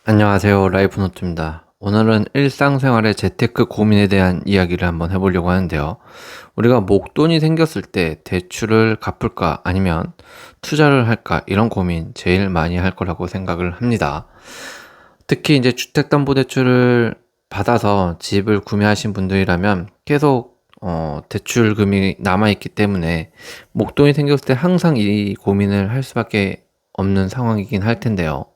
안녕하세요. 라이프노트입니다. 오늘은 일상생활의 재테크 고민에 대한 이야기를 한번 해보려고 하는데요. 우리가 목돈이 생겼을 때 대출을 갚을까 아니면 투자를 할까 이런 고민 제일 많이 할 거라고 생각을 합니다. 특히 이제 주택담보대출을 받아서 집을 구매하신 분들이라면 계속 대출금이 남아있기 때문에 목돈이 생겼을 때 항상 이 고민을 할 수밖에 없는 상황이긴 할 텐데요.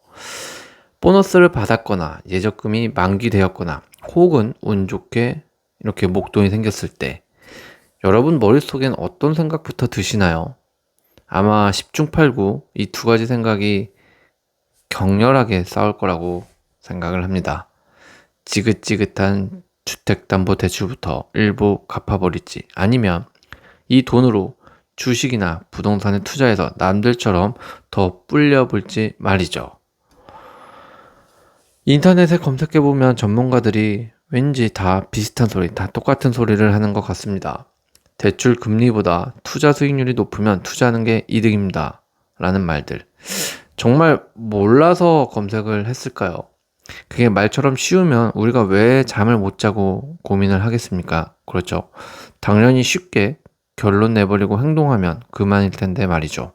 보너스를 받았거나 예적금이 만기되었거나 혹은 운 좋게 이렇게 목돈이 생겼을 때 여러분 머릿속엔 어떤 생각부터 드시나요? 아마 10중 8구 이 두 가지 생각이 격렬하게 싸울 거라고 생각을 합니다. 지긋지긋한 주택담보대출부터 일부 갚아버릴지 아니면 이 돈으로 주식이나 부동산에 투자해서 남들처럼 더 불려볼지 말이죠. 인터넷에 검색해보면 전문가들이 왠지 다 비슷한 소리, 다 똑같은 소리를 하는 것 같습니다. 대출 금리보다 투자 수익률이 높으면 투자하는 게 이득입니다. 라는 말들. 정말 몰라서 검색을 했을까요? 그게 말처럼 쉬우면 우리가 왜 잠을 못 자고 고민을 하겠습니까? 그렇죠. 당연히 쉽게 결론 내버리고 행동하면 그만일 텐데 말이죠.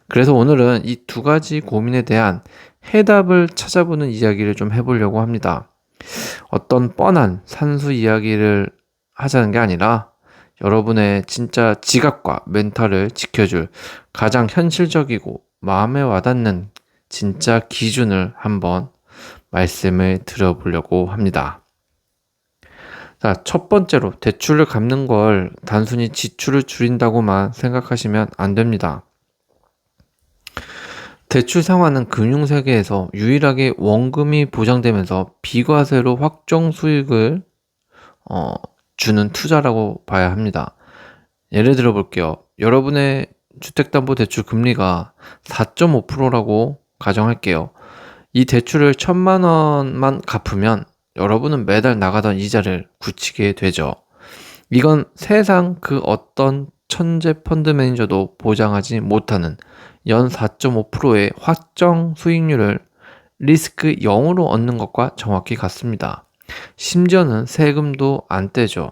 그래서 오늘은 이 두 가지 고민에 대한 해답을 찾아보는 이야기를 좀 해보려고 합니다. 어떤 뻔한 산수 이야기를 하자는 게 아니라 여러분의 진짜 지갑과 멘탈을 지켜줄 가장 현실적이고 마음에 와닿는 진짜 기준을 한번 말씀을 드려보려고 합니다. 자, 첫 번째로 대출을 갚는 걸 단순히 지출을 줄인다고만 생각하시면 안 됩니다. 대출 상환은 금융세계에서 유일하게 원금이 보장되면서 비과세로 확정 수익을 주는 투자라고 봐야 합니다. 예를 들어 볼게요. 여러분의 주택담보대출 금리가 4.5%라고 가정할게요. 이 대출을 1,000만 원만 갚으면 여러분은 매달 나가던 이자를 굳히게 되죠. 이건 세상 그 어떤 천재 펀드 매니저도 보장하지 못하는 연 4.5%의 확정 수익률을 리스크 0으로 얻는 것과 정확히 같습니다. 심지어는 세금도 안 떼죠.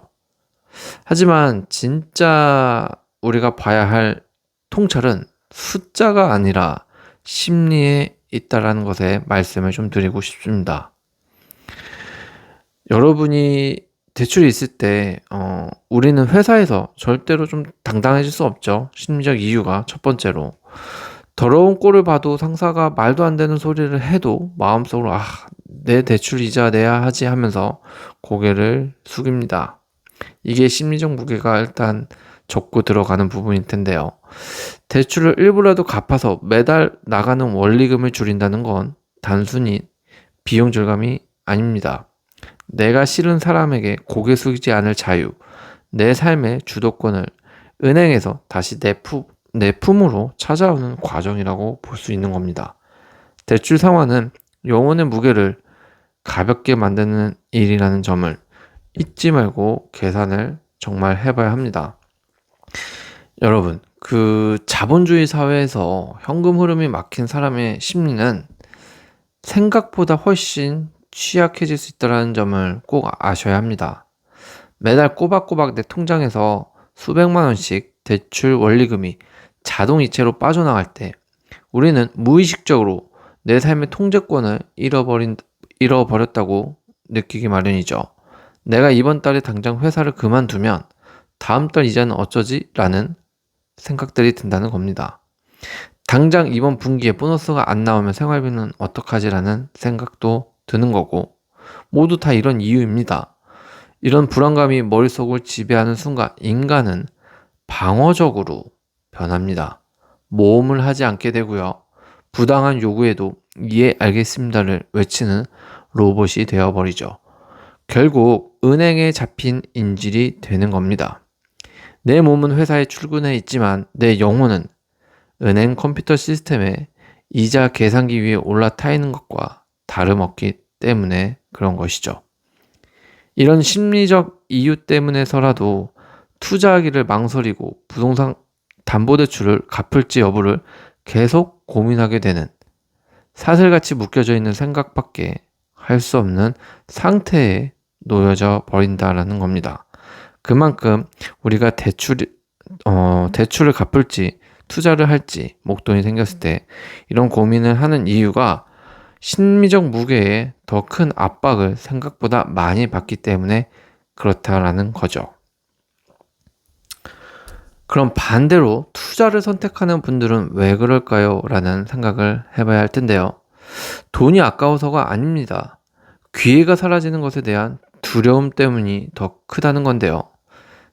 하지만 진짜 우리가 봐야 할 통찰은 숫자가 아니라 심리에 있다라는 것에 말씀을 좀 드리고 싶습니다. 여러분이 대출이 있을 때 우리는 회사에서 절대로 좀 당당해질 수 없죠. 심리적 이유가 첫 번째로 더러운 꼴을 봐도 상사가 말도 안 되는 소리를 해도 마음속으로 내 대출 이자 내야 하지 하면서 고개를 숙입니다. 이게 심리적 무게가 일단 적고 들어가는 부분일 텐데요. 대출을 일부라도 갚아서 매달 나가는 원리금을 줄인다는 건 단순히 비용 절감이 아닙니다. 내가 싫은 사람에게 고개 숙이지 않을 자유, 내 삶의 주도권을 은행에서 다시 내 품으로 찾아오는 과정이라고 볼 수 있는 겁니다. 대출 상환은 영혼의 무게를 가볍게 만드는 일이라는 점을 잊지 말고 계산을 정말 해봐야 합니다. 여러분, 그 자본주의 사회에서 현금 흐름이 막힌 사람의 심리는 생각보다 훨씬 취약해질 수 있다는 점을 꼭 아셔야 합니다. 매달 꼬박꼬박 내 통장에서 수백만 원씩 대출 원리금이 자동이체로 빠져나갈 때 우리는 무의식적으로 내 삶의 통제권을 잃어버렸다고 느끼기 마련이죠. 내가 이번 달에 당장 회사를 그만두면 다음 달 이자는 어쩌지? 라는 생각들이 든다는 겁니다. 당장 이번 분기에 보너스가 안 나오면 생활비는 어떡하지? 라는 생각도 드는 거고 모두 다 이런 이유입니다. 이런 불안감이 머릿속을 지배하는 순간 인간은 방어적으로 변합니다. 모험을 하지 않게 되고요. 부당한 요구에도 예 알겠습니다를 외치는 로봇이 되어버리죠. 결국 은행에 잡힌 인질이 되는 겁니다. 내 몸은 회사에 출근해 있지만 내 영혼은 은행 컴퓨터 시스템에 이자 계산기 위에 올라타 있는 것과 다름없기 때문에 그런 것이죠. 이런 심리적 이유 때문에서라도 투자하기를 망설이고 부동산 담보대출을 갚을지 여부를 계속 고민하게 되는 사슬같이 묶여져 있는 생각밖에 할 수 없는 상태에 놓여져 버린다라는 겁니다. 그만큼 우리가 대출을 갚을지 투자를 할지 목돈이 생겼을 때 이런 고민을 하는 이유가 심리적 무게에 더 큰 압박을 생각보다 많이 받기 때문에 그렇다라는 거죠. 그럼 반대로 투자를 선택하는 분들은 왜 그럴까요? 라는 생각을 해봐야 할 텐데요. 돈이 아까워서가 아닙니다. 기회가 사라지는 것에 대한 두려움 때문이 더 크다는 건데요.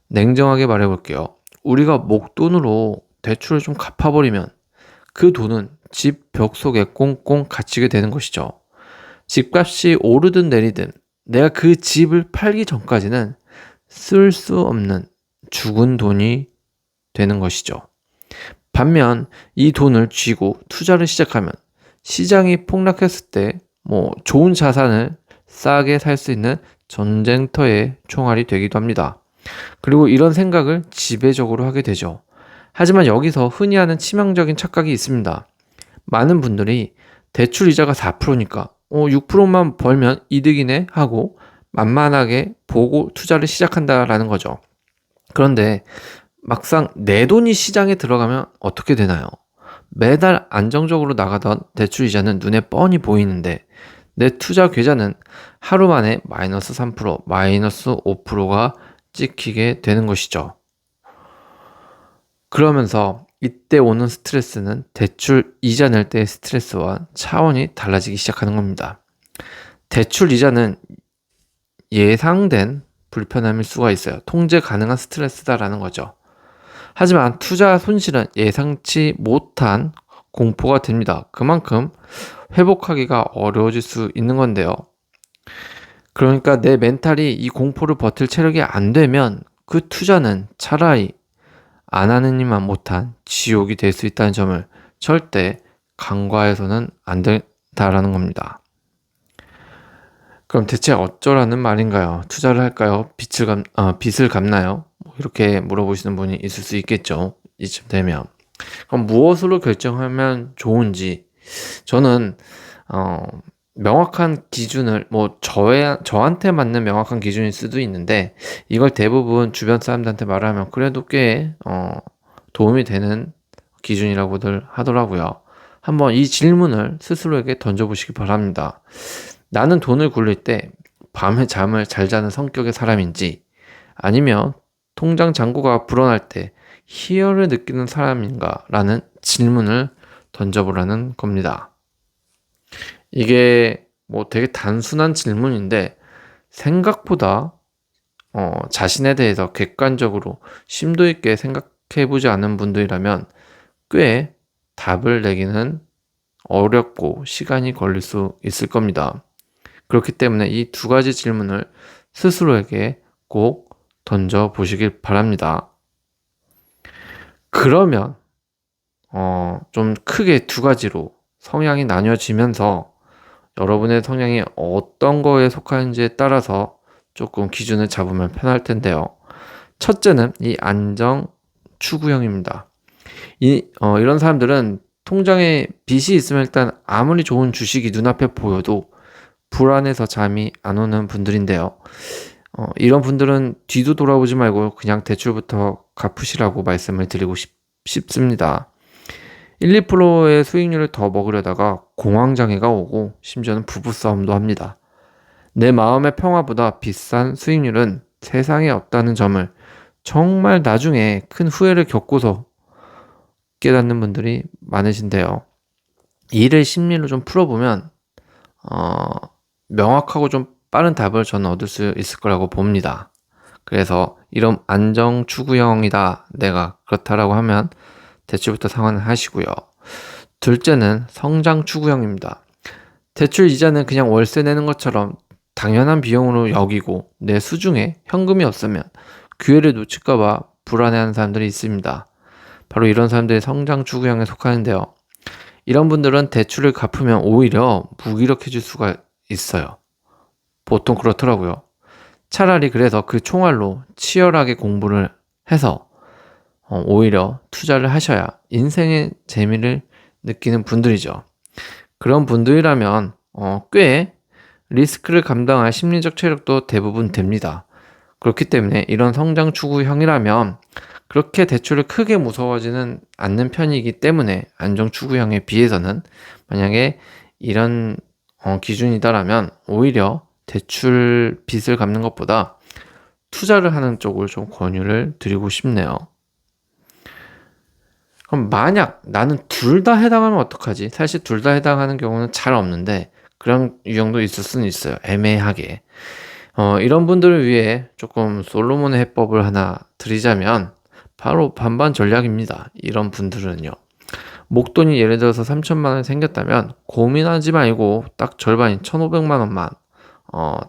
냉정하게 말해볼게요. 우리가 목돈으로 대출을 좀 갚아버리면 그 돈은 집 벽 속에 꽁꽁 갇히게 되는 것이죠. 집값이 오르든 내리든 내가 그 집을 팔기 전까지는 쓸 수 없는 죽은 돈이 되는 것이죠. 반면 이 돈을 쥐고 투자를 시작하면 시장이 폭락했을 때 좋은 자산을 싸게 살 수 있는 전쟁터의 총알이 되기도 합니다. 그리고 이런 생각을 지배적으로 하게 되죠. 하지만 여기서 흔히 하는 치명적인 착각이 있습니다. 많은 분들이 대출 이자가 4%니까 6%만 벌면 이득이네 하고 만만하게 보고 투자를 시작한다라는 거죠. 그런데 막상 내 돈이 시장에 들어가면 어떻게 되나요? 매달 안정적으로 나가던 대출 이자는 눈에 뻔히 보이는데 내 투자 계좌는 하루 만에 마이너스 3%, 마이너스 5%가 찍히게 되는 것이죠. 그러면서 이때 오는 스트레스는 대출 이자 낼 때의 스트레스와 차원이 달라지기 시작하는 겁니다. 대출 이자는 예상된 불편함일 수가 있어요. 통제 가능한 스트레스다라는 거죠. 하지만 투자 손실은 예상치 못한 공포가 됩니다. 그만큼 회복하기가 어려워질 수 있는 건데요. 그러니까 내 멘탈이 이 공포를 버틸 체력이 안 되면 그 투자는 차라리 안 하는 일만 못한 지옥이 될 수 있다는 점을 절대 간과해서는 안 된다라는 겁니다. 그럼 대체 어쩌라는 말인가요? 투자를 할까요? 빚을 갚나요? 이렇게 물어보시는 분이 있을 수 있겠죠. 이쯤 되면. 그럼 무엇으로 결정하면 좋은지 저는 명확한 기준을 저한테 맞는 명확한 기준일 수도 있는데 이걸 대부분 주변 사람들한테 말하면 그래도 꽤 도움이 되는 기준이라고들 하더라고요. 한번 이 질문을 스스로에게 던져보시기 바랍니다. 나는 돈을 굴릴 때 밤에 잠을 잘 자는 성격의 사람인지 아니면 통장 잔고가 불어날 때 희열을 느끼는 사람인가 라는 질문을 던져보라는 겁니다. 이게 되게 단순한 질문인데 생각보다 자신에 대해서 객관적으로 심도 있게 생각해보지 않은 분들이라면 꽤 답을 내기는 어렵고 시간이 걸릴 수 있을 겁니다. 그렇기 때문에 이 두 가지 질문을 스스로에게 꼭 던져보시길 바랍니다. 그러면 좀 크게 두 가지로 성향이 나뉘어지면서 여러분의 성향이 어떤 거에 속하는지에 따라서 조금 기준을 잡으면 편할 텐데요. 첫째는 이 안정 추구형입니다. 이런 사람들은 통장에 빚이 있으면 일단 아무리 좋은 주식이 눈앞에 보여도 불안해서 잠이 안 오는 분들인데요. 이런 분들은 뒤도 돌아보지 말고 그냥 대출부터 갚으시라고 말씀을 드리고 싶습니다. 1, 2%의 수익률을 더 먹으려다가 공황장애가 오고 심지어는 부부싸움도 합니다. 내 마음의 평화보다 비싼 수익률은 세상에 없다는 점을 정말 나중에 큰 후회를 겪고서 깨닫는 분들이 많으신데요. 이를 심리로 좀 풀어보면 명확하고 좀 빠른 답을 저는 얻을 수 있을 거라고 봅니다. 그래서 이런 안정 추구형이다 내가 그렇다라고 하면 대출부터 상환을 하시고요. 둘째는 성장 추구형입니다. 대출 이자는 그냥 월세 내는 것처럼 당연한 비용으로 여기고 내 수중에 현금이 없으면 기회를 놓칠까봐 불안해하는 사람들이 있습니다. 바로 이런 사람들이 성장 추구형에 속하는데요. 이런 분들은 대출을 갚으면 오히려 무기력해질 수가 있어요. 보통 그렇더라고요. 차라리 그래서 그 총알로 치열하게 공부를 해서 오히려 투자를 하셔야 인생의 재미를 느끼는 분들이죠. 그런 분들이라면 꽤 리스크를 감당할 심리적 체력도 대부분 됩니다. 그렇기 때문에 이런 성장 추구형이라면 그렇게 대출을 크게 무서워하지는 않는 편이기 때문에 안정 추구형에 비해서는 만약에 이런 기준이다라면 오히려 대출 빚을 갚는 것보다 투자를 하는 쪽을 좀 권유를 드리고 싶네요. 그럼 만약 나는 둘 다 해당하면 어떡하지? 사실 둘 다 해당하는 경우는 잘 없는데 그런 유형도 있을 수는 있어요. 애매하게. 이런 분들을 위해 조금 솔로몬의 해법을 하나 드리자면 바로 반반 전략입니다. 이런 분들은요. 목돈이 예를 들어서 3천만 원 생겼다면 고민하지 말고 딱 절반인 1,500만 원만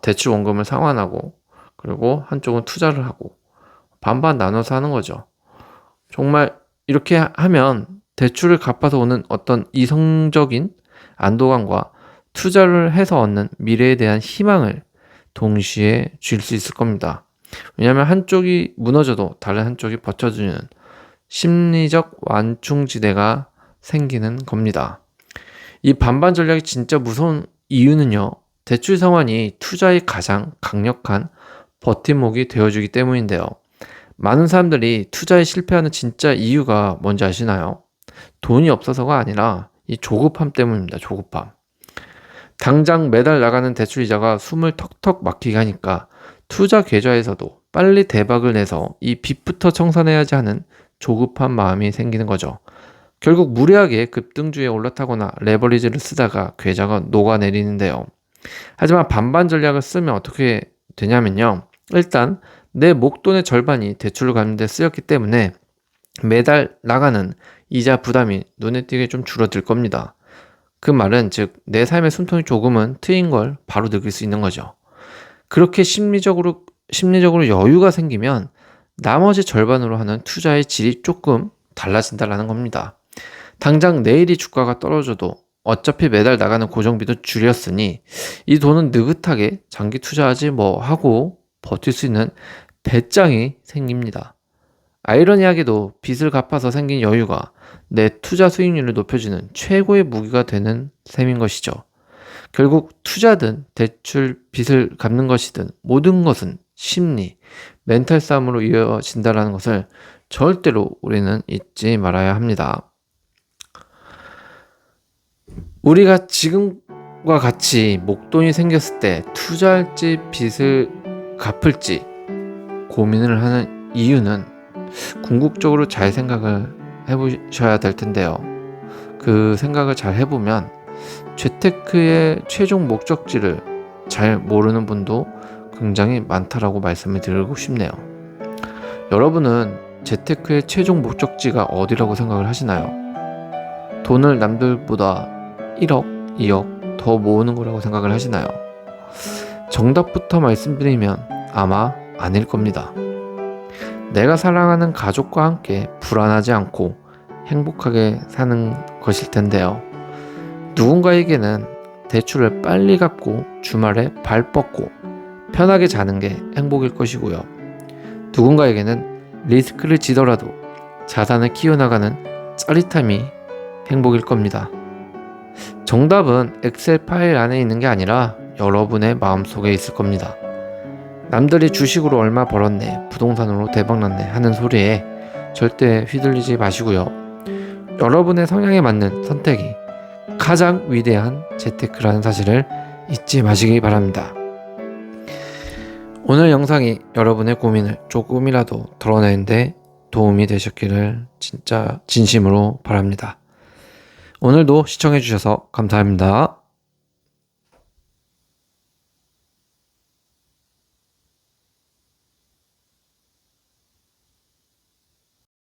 대출 원금을 상환하고 그리고 한쪽은 투자를 하고 반반 나눠서 하는 거죠. 정말 이렇게 하면 대출을 갚아서 오는 어떤 이성적인 안도감과 투자를 해서 얻는 미래에 대한 희망을 동시에 줄 수 있을 겁니다. 왜냐하면 한쪽이 무너져도 다른 한쪽이 버텨주는 심리적 완충지대가 생기는 겁니다. 이 반반 전략이 진짜 무서운 이유는요. 대출 상환이 투자의 가장 강력한 버팀목이 되어주기 때문인데요. 많은 사람들이 투자에 실패하는 진짜 이유가 뭔지 아시나요? 돈이 없어서가 아니라 이 조급함 때문입니다. 조급함. 당장 매달 나가는 대출 이자가 숨을 턱턱 막히게 하니까 투자 계좌에서도 빨리 대박을 내서 이 빚부터 청산해야지 하는 조급한 마음이 생기는 거죠. 결국 무리하게 급등주에 올라타거나 레버리지를 쓰다가 계좌가 녹아내리는데요. 하지만 반반 전략을 쓰면 어떻게 되냐면요. 일단 내 목돈의 절반이 대출을 갚는 데 쓰였기 때문에 매달 나가는 이자 부담이 눈에 띄게 좀 줄어들 겁니다. 그 말은 즉 내 삶의 숨통이 조금은 트인 걸 바로 느낄 수 있는 거죠. 그렇게 심리적으로 여유가 생기면 나머지 절반으로 하는 투자의 질이 조금 달라진다는 겁니다. 당장 내일이 주가가 떨어져도 어차피 매달 나가는 고정비도 줄였으니 이 돈은 느긋하게 장기 투자하지 뭐 하고 버틸 수 있는 배짱이 생깁니다. 아이러니하게도 빚을 갚아서 생긴 여유가 내 투자 수익률을 높여주는 최고의 무기가 되는 셈인 것이죠. 결국 투자든 대출 빚을 갚는 것이든 모든 것은 심리, 멘탈 싸움으로 이어진다는 것을 절대로 우리는 잊지 말아야 합니다. 우리가 지금과 같이 목돈이 생겼을 때 투자할지 빚을 갚을지 고민을 하는 이유는 궁극적으로 잘 생각을 해보셔야 될 텐데요. 그 생각을 잘 해보면 재테크의 최종 목적지를 잘 모르는 분도 굉장히 많다라고 말씀을 드리고 싶네요. 여러분은 재테크의 최종 목적지가 어디라고 생각을 하시나요? 돈을 남들보다 1억, 2억 더 모으는 거라고 생각을 하시나요? 정답부터 말씀드리면 아마 아닐 겁니다. 내가 사랑하는 가족과 함께 불안하지 않고 행복하게 사는 것일 텐데요. 누군가에게는 대출을 빨리 갚고 주말에 발 뻗고 편하게 자는 게 행복일 것이고요. 누군가에게는 리스크를 지더라도 자산을 키워나가는 짜릿함이 행복일 겁니다. 정답은 엑셀 파일 안에 있는 게 아니라 여러분의 마음속에 있을 겁니다. 남들이 주식으로 얼마 벌었네, 부동산으로 대박났네 하는 소리에 절대 휘둘리지 마시고요. 여러분의 성향에 맞는 선택이 가장 위대한 재테크라는 사실을 잊지 마시기 바랍니다. 오늘 영상이 여러분의 고민을 조금이라도 덜어내는데 도움이 되셨기를 진짜 진심으로 바랍니다. 오늘도 시청해주셔서 감사합니다.